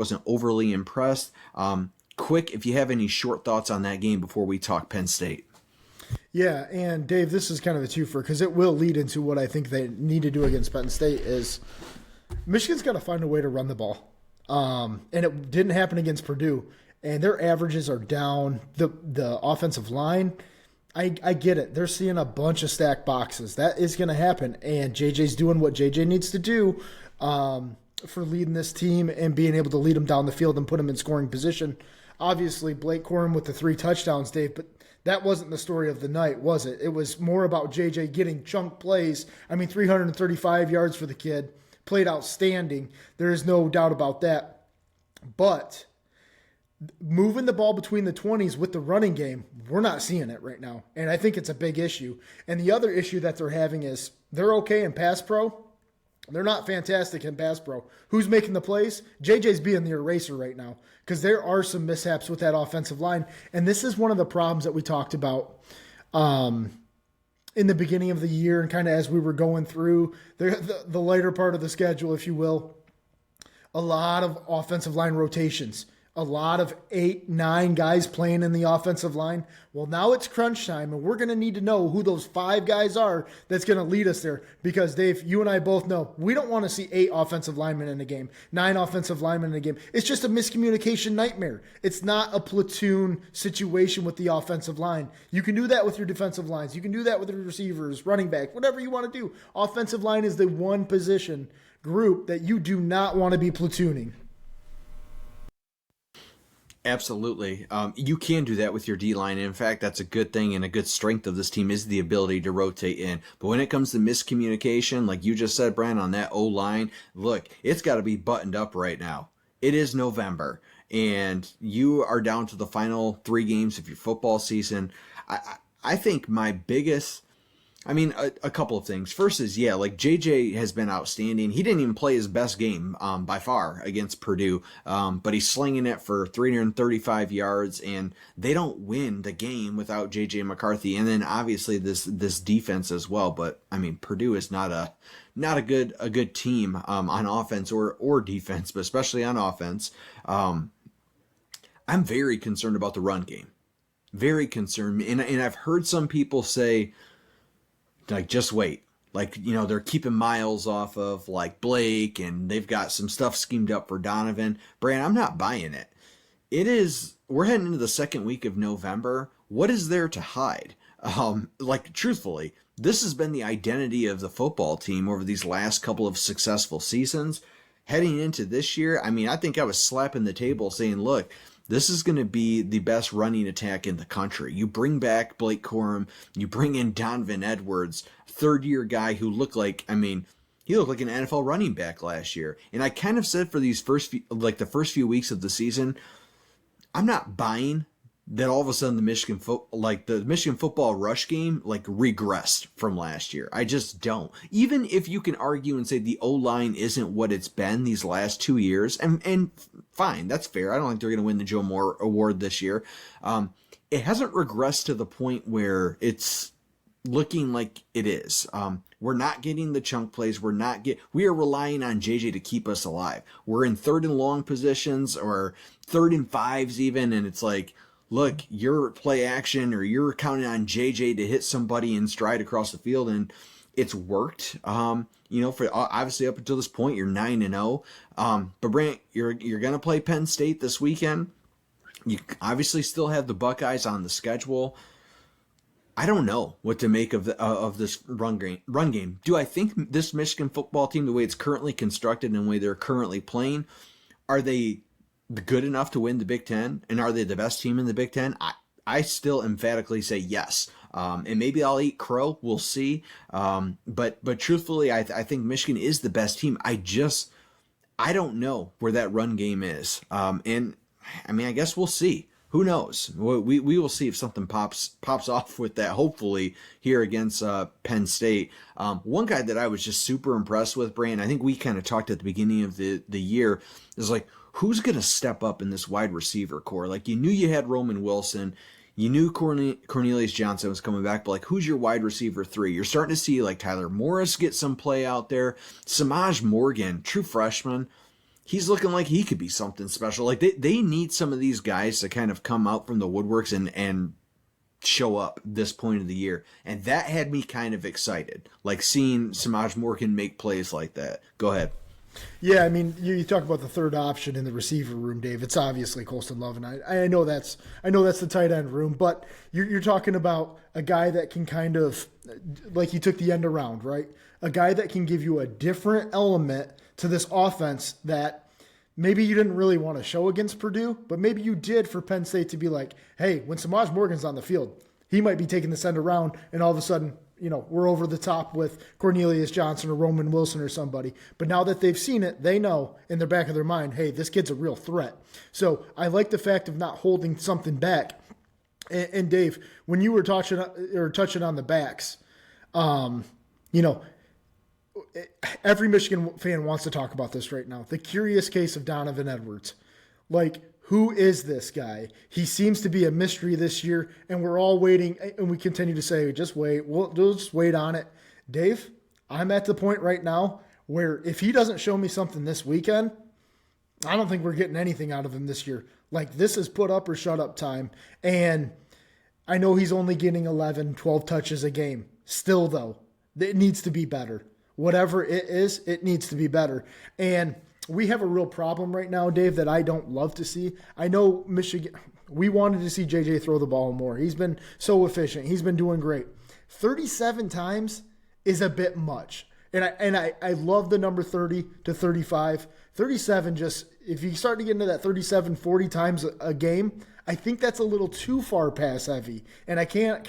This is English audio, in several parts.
wasn't overly impressed. Quick, if you have any short thoughts on that game before we talk Penn State. Yeah, and Dave, this is kind of a twofer because it will lead into what I think they need to do against Penn State is Michigan's got to find a way to run the ball. And it didn't happen against Purdue. And their averages are down. The offensive line, I get it. They're seeing a bunch of stacked boxes. That is going to happen. And JJ's doing what JJ needs to do for leading this team and being able to lead them down the field and put them in scoring position. Obviously, Blake Corum with the 3 touchdowns, Dave, but that wasn't the story of the night, was it? It was more about JJ getting chunk plays. 335 yards for the kid. Played outstanding. There is no doubt about that. But moving the ball between the 20s with the running game, we're not seeing it right now. And I think it's a big issue. And the other issue that they're having is they're okay in pass pro. They're not fantastic in pass pro. Who's making the plays? JJ's being the eraser right now because there are some mishaps with that offensive line. And this is one of the problems that we talked about in the beginning of the year and kind of as we were going through the later part of the schedule, if you will. A lot of offensive line rotations. A lot of 8, 9 guys playing in the offensive line. Well, now it's crunch time, and we're going to need to know who those 5 guys are that's going to lead us there. Because, Dave, you and I both know we don't want to see 8 offensive linemen in a game, 9 offensive linemen in a game. It's just a miscommunication nightmare. It's not a platoon situation with the offensive line. You can do that with your defensive lines. You can do that with your receivers, running back, whatever you want to do. Offensive line is the one position group that you do not want to be platooning. Absolutely. You can do that with your D-line. In fact, that's a good thing and a good strength of this team is the ability to rotate in. But when it comes to miscommunication, like you just said, Brian, on that O-line, look, it's got to be buttoned up right now. It is November, and you are down to the final 3 games of your football season. I think my biggest... a couple of things. First is, JJ has been outstanding. He didn't even play his best game by far against Purdue, but he's slinging it for 335 yards, and they don't win the game without JJ McCarthy. And then obviously this defense as well. But Purdue is not a good team on offense or defense, but especially on offense. I'm very concerned about the run game. Very concerned, and I've heard some people say, just wait. They're keeping Miles off of, Blake, and they've got some stuff schemed up for Donovan. Brand, I'm not buying it. We're heading into the second week of November. What is there to hide? Truthfully, this has been the identity of the football team over these last couple of successful seasons. Heading into this year, I think I was slapping the table saying, look, this is going to be the best running attack in the country. You bring back Blake Corum, you bring in Donovan Edwards, third-year guy who looked like, he looked like an NFL running back last year. And I kind of said for these the first few weeks of the season, I'm not buying that all of a sudden the Michigan football rush game regressed from last year. I just don't. Even if you can argue and say the O-line isn't what it's been these last 2 years, and fine, that's fair. I don't think they're going to win the Joe Moore Award this year. It hasn't regressed to the point where it's looking like it is. We're not getting the chunk plays. We are relying on JJ to keep us alive. We're in 3rd and long positions or 3rd and 5s even, and it's like, look, you're play action or you're counting on JJ to hit somebody in stride across the field, and it's worked. For obviously up until this point, you're 9-0. But Brant, you're gonna play Penn State this weekend. You obviously still have the Buckeyes on the schedule. I don't know what to make of this run game. Do I think this Michigan football team, the way it's currently constructed and the way they're currently playing, are they good enough to win the Big Ten? And are they the best team in the Big Ten? I still emphatically say yes. And maybe I'll eat crow. We'll see. But truthfully, I think Michigan is the best team. I don't know where that run game is. And I guess we'll see. Who knows? We will see if something pops off with that, hopefully, here against Penn State. One guy that I was just super impressed with, Brian, I think we kind of talked at the beginning of the year, is who's going to step up in this wide receiver core? You knew you had Roman Wilson. You knew Cornelius Johnson was coming back, but who's your wide receiver 3? You're starting to see Tyler Morris get some play out there. Samaj Morgan, true freshman. he's looking like he could be something special. Like they need some of these guys to kind of come out from the woodworks and show up this point of the year. And that had me kind of excited, like seeing Samaj Morgan make plays like that. Go ahead. Yeah, I mean, you talk about the third option in the receiver room, Dave. It's obviously Colston Love, and I know that's the tight end room, but you're talking about a guy that can kind of, like, you took the end around, right? A guy that can give you a different element to this offense that maybe you didn't really want to show against Purdue, but maybe you did for Penn State to be like, hey, when Samaj Morgan's on the field, he might be taking this end around, and all of a sudden, we're over the top with Cornelius Johnson or Roman Wilson or somebody. But now that they've seen it, they know in the back of their mind, hey, this kid's a real threat. So I like the fact of not holding something back. And Dave, when you were touching on the backs, every Michigan fan wants to talk about this right now. The curious case of Donovan Edwards. Like, who is this guy? He seems to be a mystery this year, and we're all waiting, and we continue to say, just wait. We'll just wait on it. Dave, I'm at the point right now where if he doesn't show me something this weekend, I don't think we're getting anything out of him this year. Like, this is put up or shut up time. And I know he's only getting 11, 12 touches a game. Still, though, it needs to be better. Whatever it is, it needs to be better. And we have a real problem right now, Dave, that I don't love to see. I know Michigan, we wanted to see JJ throw the ball more. He's been so efficient. He's been doing great. 37 times is a bit much. And I love the number 30 to 35. 37 just, if you start to get into that 37, 40 times a game, I think that's a little too far pass heavy. And I can't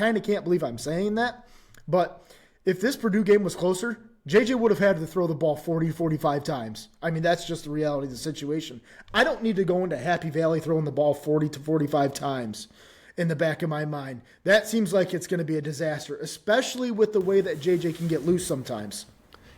believe I'm saying that. But if this Purdue game was closer, JJ would have had to throw the ball 40, 45 times. I mean, that's just the reality of the situation. I don't need to go into Happy Valley throwing the ball 40 to 45 times in the back of my mind. That seems like it's going to be a disaster, especially with the way that JJ can get loose sometimes.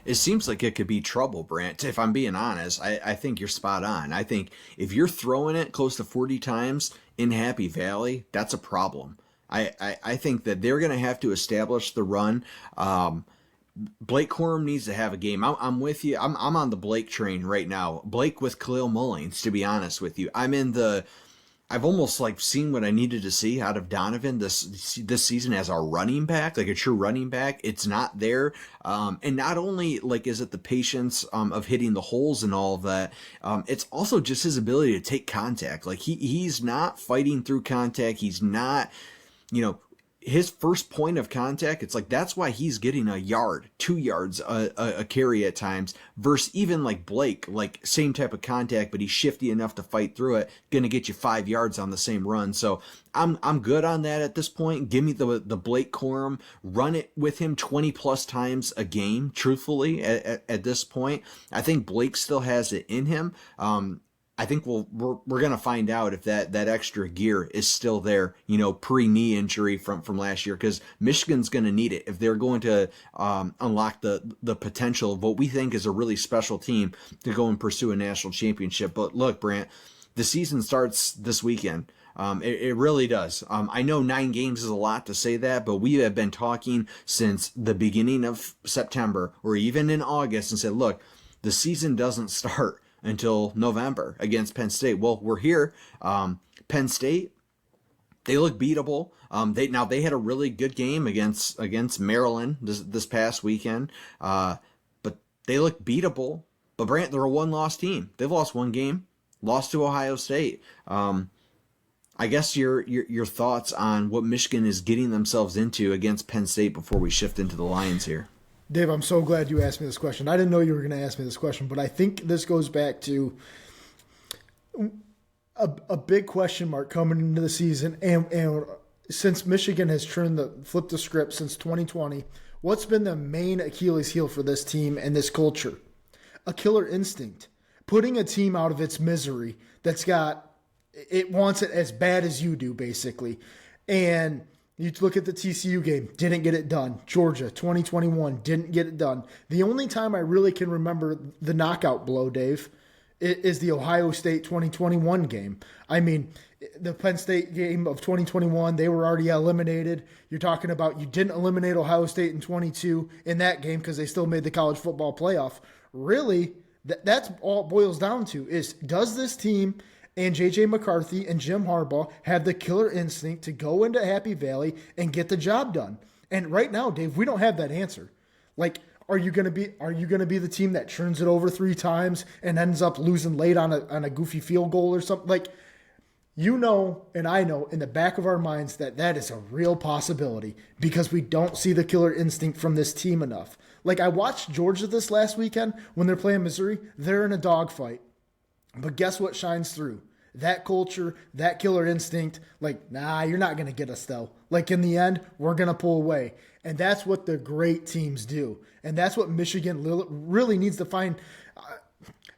It seems like it could be trouble, Brant. If I'm being honest, I think you're spot on. I think if you're throwing it close to 40 times in Happy Valley, that's a problem. I think that they're going to have to establish the run. Blake Corum needs to have a game. I'm with you. I'm on the Blake train right now. Blake with Khalil Mullings, to be honest with you. I've almost like seen what I needed to see out of Donovan this season as our running back, like a true running back. It's not there. And not only like is it the patience of hitting the holes and all of that, it's also just his ability to take contact. Like he's not fighting through contact. He's not, his first point of contact, it's like that's why he's getting a yard, 2 yards a carry at times, versus even like Blake, like same type of contact, but he's shifty enough to fight through it, gonna get you 5 yards on the same run. So I'm good on that at this point. Give me the Blake Corum, run it with him 20 plus times a game. Truthfully, at this point, I think Blake still has it in him. I think we're gonna find out if that extra gear is still there, pre-knee injury from last year, because Michigan's gonna need it if they're going to unlock the potential of what we think is a really special team to go and pursue a national championship. But look, Brant, the season starts this weekend. It really does. I know 9 games is a lot to say that, but we have been talking since the beginning of September or even in August and said, look, the season doesn't start until November against Penn State. Well, we're here. Penn State, they look beatable. They had a really good game against Maryland this past weekend, but they look beatable. But Brant, they're a 1-loss team. They've lost 1 game, lost to Ohio State. I guess your thoughts on what Michigan is getting themselves into against Penn State before we shift into the Lions here. Dave, I'm so glad you asked me this question. I didn't know you were going to ask me this question, but I think this goes back to a big question mark coming into the season. And since Michigan has flipped the script since 2020, what's been the main Achilles heel for this team and this culture? A killer instinct. Putting a team out of its misery it wants it as bad as you do, basically. And you look at the TCU game, didn't get it done. Georgia, 2021, didn't get it done. The only time I really can remember the knockout blow, Dave, is the Ohio State 2021 game. I mean, the Penn State game of 2021, they were already eliminated. You're talking about you didn't eliminate Ohio State in 22 in that game because they still made the college football playoff. Really, That's all it boils down to is, does this team and J.J. McCarthy and Jim Harbaugh have the killer instinct to go into Happy Valley and get the job done? And right now, Dave, we don't have that answer. Like, are you gonna be the team that turns it over 3 times and ends up losing late on a goofy field goal or something? Like, you know, and I know in the back of our minds that is a real possibility because we don't see the killer instinct from this team enough. Like, I watched Georgia this last weekend when they're playing Missouri. They're in a dogfight. But guess what shines through? That culture, that killer instinct. Like, nah, you're not going to get us, though. Like, in the end, we're going to pull away. And that's what the great teams do. And that's what Michigan really needs to find.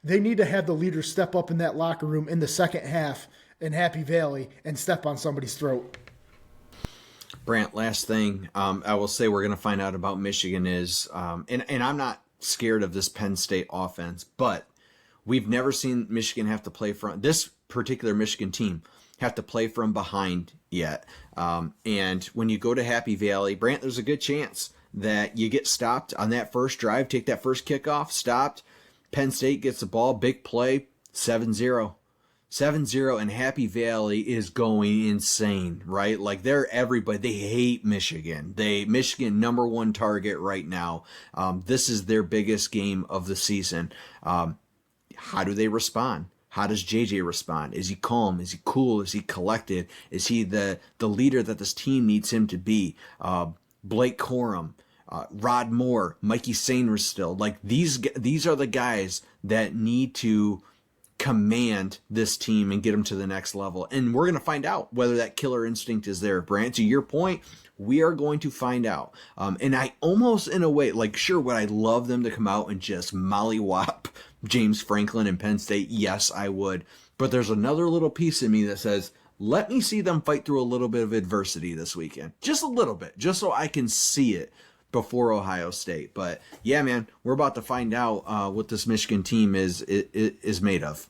They need to have the leaders step up in that locker room in the second half in Happy Valley and step on somebody's throat. Brant, last thing I will say we're going to find out about Michigan is, and I'm not scared of this Penn State offense, but we've never seen Michigan have to play from this particular Michigan team have to play from behind yet. And when you go to Happy Valley, Brant, there's a good chance that you get stopped on that first drive, take that first kickoff, stopped. Penn State gets the ball, big play, 7-0. 7-0, and Happy Valley is going insane, right? Like, they're everybody. They hate Michigan. Michigan #1 target right now. This is their biggest game of the season. How do they respond? How does JJ respond? Is he calm? Is he cool? Is he collected? Is he the leader that this team needs him to be? Blake Corum, Rod Moore, Mikey Sainristil. Like, these are the guys that need to command this team and get them to the next level. And we're going to find out whether that killer instinct is there. Brant, to your point, we are going to find out. And I almost, in a way, like, sure, would I love them to come out and just mollywop James Franklin and Penn State? Yes, I would. But there's another little piece in me that says, let me see them fight through a little bit of adversity this weekend. Just a little bit, just so I can see it before Ohio State. But yeah, man, we're about to find out what this Michigan team is made of.